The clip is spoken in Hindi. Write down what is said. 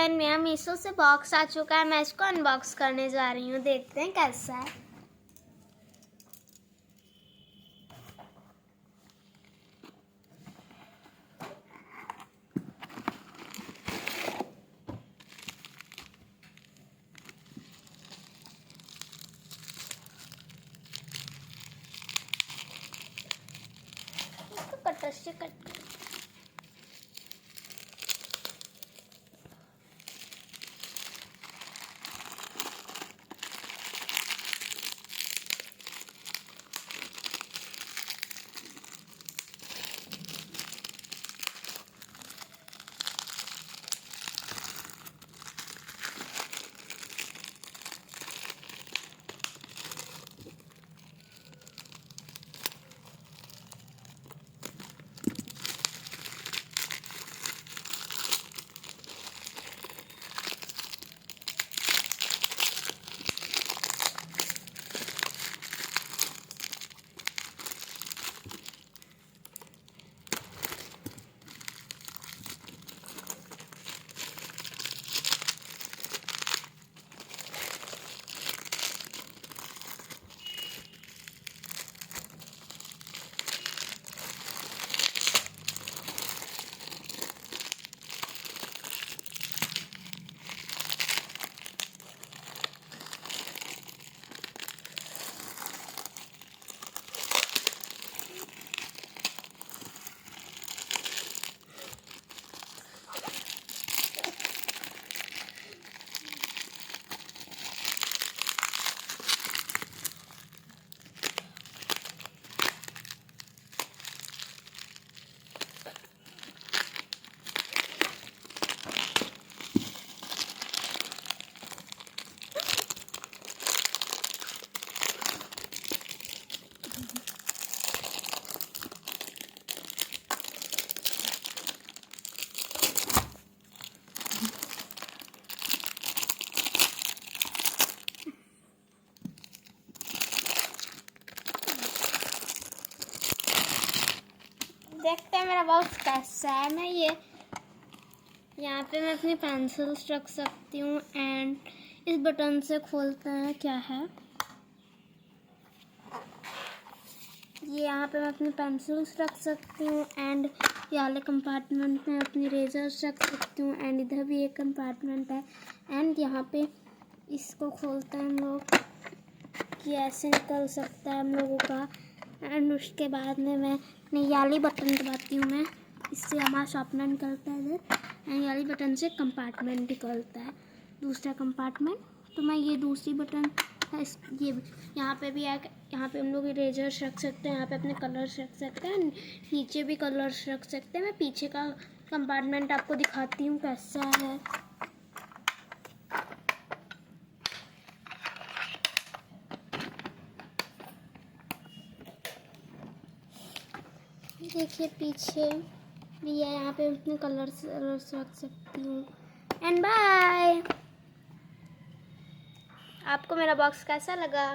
एवरीवन, मेरा मीशो से बॉक्स आ चुका है। मैं इसको अनबॉक्स करने जा रही हूँ। देखते हैं कैसा है। इसको कटर से कट देखते हैं मेरा बॉक्स कैसा है। मैं ये यहाँ पे मैं अपनी पेंसिल्स रख सकती हूँ एंड इस बटन से खोलते हैं क्या है। ये यहाँ पे मैं अपनी पेंसिल्स रख सकती हूँ एंड ये वाले कंपार्टमेंट में अपनी रेजर्स रख सकती हूँ एंड इधर भी एक कंपार्टमेंट है एंड यहाँ पे इसको खोलते हैं हम लोग कि ऐसे निकल सकता है हम लोगों का। एंड उसके बाद में मैं अपनी याली बटन दबाती हूँ। मैं इससे हमारा शार्पनर निकलता है इधर एंड याली बटन से कंपार्टमेंट निकलता है, दूसरा कंपार्टमेंट। तो मैं ये दूसरी बटन है ये यहाँ पे भी एक, यहाँ पे हम लोग इरेजर्स रख सकते हैं, यहाँ पे अपने कलर्स रख सकते हैं, नीचे भी कलर्स रख सकते हैं। मैं पीछे का कंपार्टमेंट आपको दिखाती हूँ कैसा है। देखिए पीछे भी है, यहाँ पे अपने कलर्स रख सकती हूँ। And bye. आपको मेरा बॉक्स कैसा लगा?